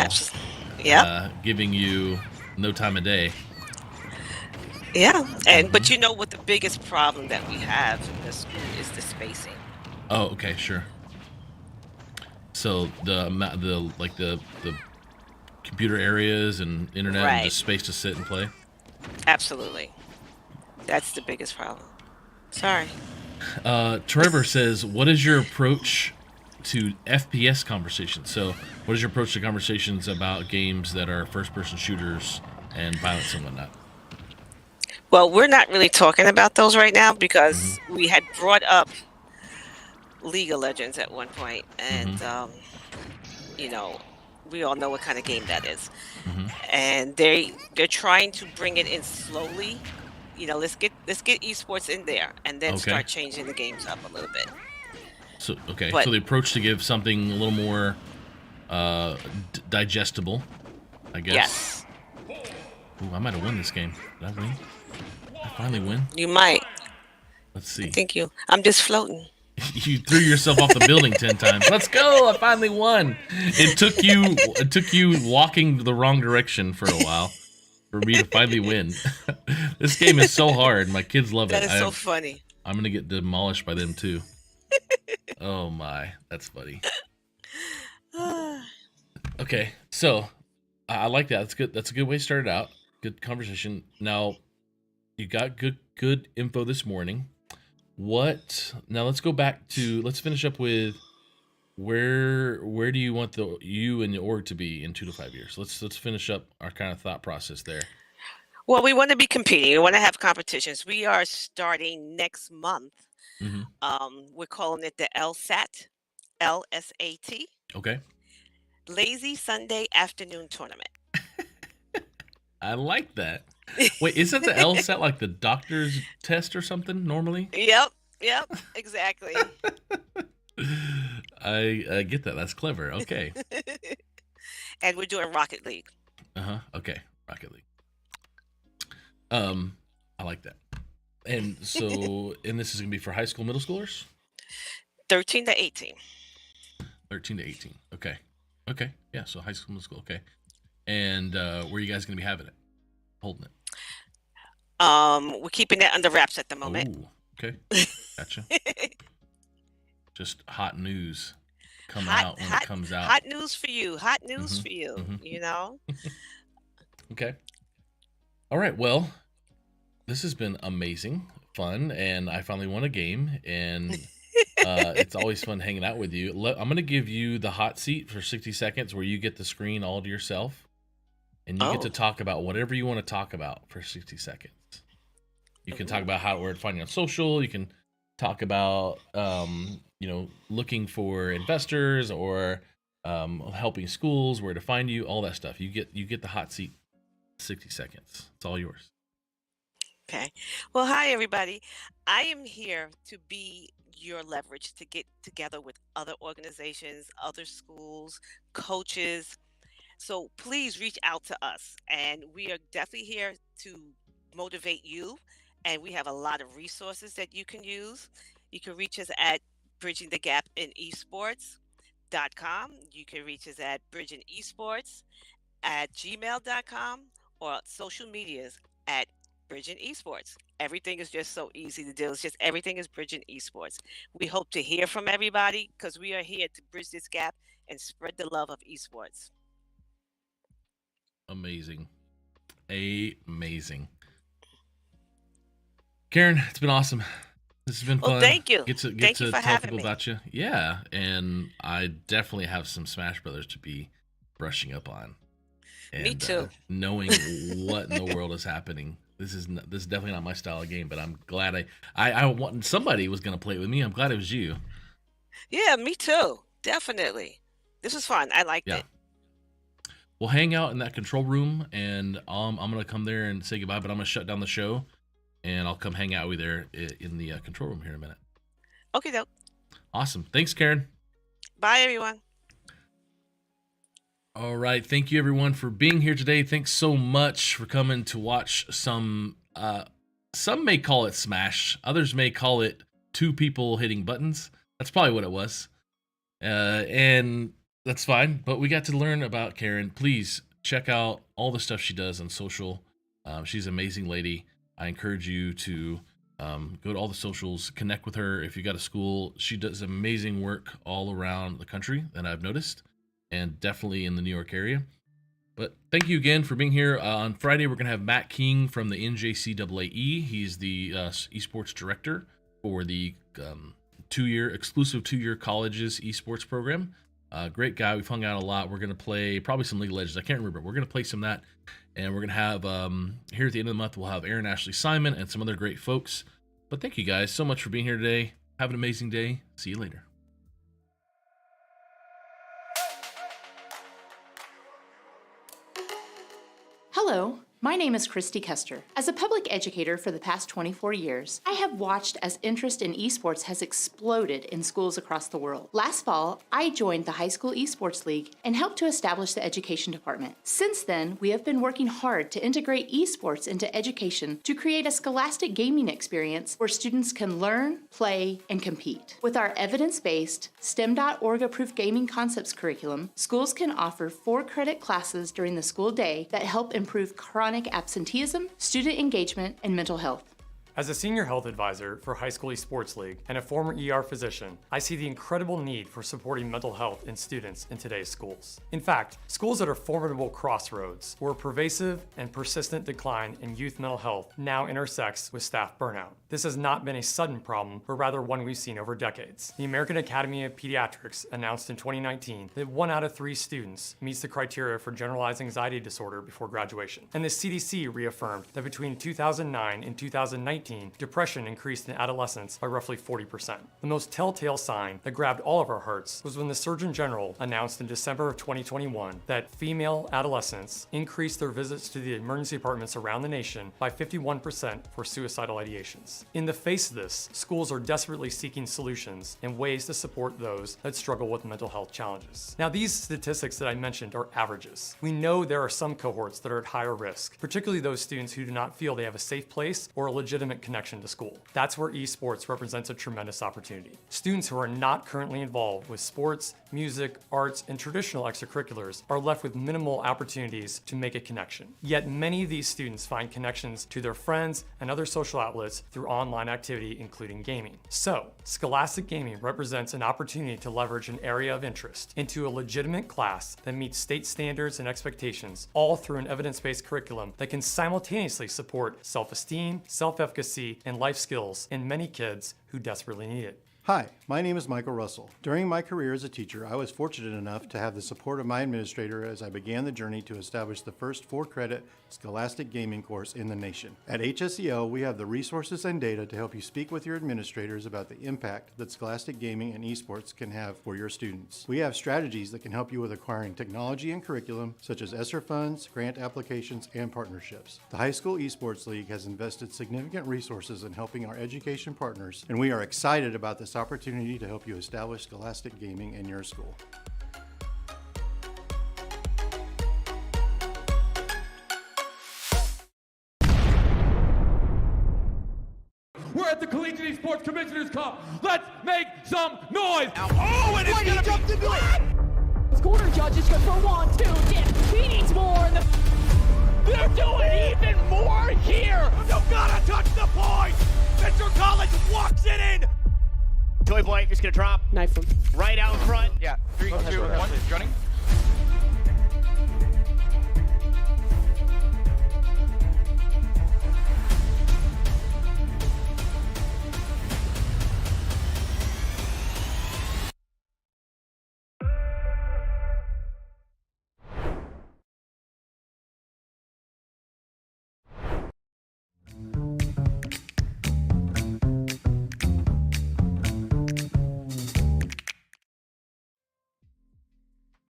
giving you no time of day. Yeah, and but you know what the biggest problem that we have in the school is the spacing. Oh, okay, sure. So the computer areas and internet and just space to sit and play. Absolutely, that's the biggest problem. Sorry. Trevor says, "What is your approach to FPS conversations?" So, what is your approach to conversations about games that are first-person shooters and violence and whatnot? Well, we're not really talking about those right now because we had brought up League of Legends at one point, and we all know what kind of game that is. And they're trying to bring it in slowly. Let's get esports in there, and then start changing the games up a little bit. So so the approach to give something a little more digestible, I guess. Yes. Ooh, I might have won this game. Did I win? I finally win. You might. Let's see. Thank you. I'm just floating. You threw yourself off the building 10 times. Let's go! I finally won. It took you walking the wrong direction for a while for me to finally win. This game is so hard. My kids love it. That is so funny. I'm gonna get demolished by them too. Oh my, that's funny. Okay, so I like that. That's good. That's a good way to start it out. Good conversation. Now, you got good info this morning. Now let's go back to, let's finish up with where do you want you and the org to be in 2 to 5 years? Let's finish up our kind of thought process there. Well, we want to be competing. We want to have competitions. We are starting next month. We're calling it the LSAT, LSAT. Okay. Lazy Sunday Afternoon Tournament. I like that. Wait, isn't the LSAT like the doctor's test or something normally? Yep, exactly. I get that. That's clever. Okay. And we're doing Rocket League. Okay. Rocket League. I like that. And so, and this is going to be for high school, middle schoolers? 13 to 18. 13 to 18. Okay. Okay. Yeah. So high school, middle school. Okay. And where are you guys going to be having it? Holding it? We're keeping it under wraps at the moment. Ooh, okay. Gotcha. Just hot news coming Hot- out when hot- it comes out. Hot news for you. Hot news Mhm, for you. mhm. You know? Okay. All right. Well, this has been amazing, fun, and I finally won a game, and it's always fun hanging out with you. I'm going to give you the hot seat for 60 seconds where you get the screen all to yourself, and you get to talk about whatever you want to talk about for 60 seconds. You can talk about how we're finding on social. You can talk about, looking for investors or helping schools, where to find you, all that stuff. You get the hot seat. 60 seconds. It's all yours. Okay. Well, hi, everybody. I am here to be your leverage to get together with other organizations, other schools, coaches. So please reach out to us. And we are definitely here to motivate you. And we have a lot of resources that you can use. You can reach us at Bridging the Gap in Esports.com. You can reach us at bridgingesports@gmail.com or social medias at Bridging Esports. Everything is just so easy to do. It's just everything is Bridging Esports. We hope to hear from everybody because we are here to bridge this gap and spread the love of esports. Amazing. Amazing. Karen, it's been awesome. This has been fun. Well, thank you. Get Thank you to for tell having people me. about you. Yeah, and I definitely have some Smash Brothers to be brushing up on. And, Me too. Knowing what in the world is happening. This is definitely not my style of game, but I'm glad I want somebody was going to play it with me. I'm glad it was you. Yeah, me too. Definitely. This was fun. I liked it. We'll hang out in that control room, and I'm going to come there and say goodbye, but I'm going to shut down the show, and I'll come hang out with you there in the control room here in a minute. Okay, dope. Awesome. Thanks, Karen. Bye, everyone. All right. Thank you, everyone, for being here today. Thanks so much for coming to watch some may call it Smash. Others may call it two people hitting buttons. That's probably what it was. And that's fine. But we got to learn about Karen. Please check out all the stuff she does on social. She's an amazing lady. I encourage you to go to all the socials, connect with her. If you got a school, she does amazing work all around the country that I've noticed, and definitely in the New York area. But thank you again for being here. On Friday, we're going to have Matt King from the NJCAA. He's the esports director for the exclusive two-year colleges esports program. Great guy. We've hung out a lot. We're going to play probably some League of Legends. I can't remember. We're going to play some of that. And we're going to have, here at the end of the month, we'll have Aaron Ashley Simon and some other great folks. But thank you guys so much for being here today. Have an amazing day. See you later. Hello, my name is Christy Kester. As a public educator for the past 24 years, I have watched as interest in esports has exploded in schools across the world. Last fall, I joined the High School Esports League and helped to establish the education department. Since then, we have been working hard to integrate esports into education to create a scholastic gaming experience where students can learn, play, and compete. With our evidence-based, STEM.org-approved gaming concepts curriculum, schools can offer 4-credit classes during the school day that help improve chronic absenteeism, student engagement, and mental health. As a senior health advisor for High School Esports League and a former ER physician, I see the incredible need for supporting mental health in students in today's schools. In fact, schools that are formidable crossroads where a pervasive and persistent decline in youth mental health now intersects with staff burnout. This has not been a sudden problem, but rather one we've seen over decades. The American Academy of Pediatrics announced in 2019 that 1 out of 3 students meets the criteria for generalized anxiety disorder before graduation. And the CDC reaffirmed that between 2009 and 2019, depression increased in adolescents by roughly 40%. The most telltale sign that grabbed all of our hearts was when the Surgeon General announced in December of 2021 that female adolescents increased their visits to the emergency departments around the nation by 51% for suicidal ideations. students. In the face of this, schools are desperately seeking solutions and ways to support those that struggle with mental health challenges. Now, these statistics that I mentioned are averages. We know there are some cohorts that are at higher risk, particularly those students who do not feel they have a safe place or a legitimate connection to school. That's where esports represents a tremendous opportunity. Students who are not currently involved with sports, music, arts, and traditional extracurriculars are left with minimal opportunities to make a connection. Yet many of these students find connections to their friends and other social outlets through online activity, including gaming. So, Scholastic Gaming represents an opportunity to leverage an area of interest into a legitimate class that meets state standards and expectations, all through an evidence-based curriculum that can simultaneously support self-esteem, self-efficacy, and life skills in many kids who desperately need it. Hi, my name is Michael Russell. During my career as a teacher, I was fortunate enough to have the support of my administrator as I began the journey to establish the first 4-credit Scholastic Gaming course in the nation. At HSEO, we have the resources and data to help you speak with your administrators about the impact that Scholastic Gaming and esports can have for your students. We have strategies that can help you with acquiring technology and curriculum, such as ESSER funds, grant applications, and partnerships. The High School Esports League has invested significant resources in helping our education partners, and we are excited about this opportunity to help you establish Scholastic Gaming in your school. We're at the Collegiate Esports Commissioners Cup. Let's make some noise. Oh, and it's gonna jumped into it. Corner judges go for 1, 2, dip. He needs more. And they're doing even more here. You gotta touch the point. Mr. College walks it in. Toy Boy is gonna drop. Knife him. Right out in front. Yeah. 3, 2, 1. Running.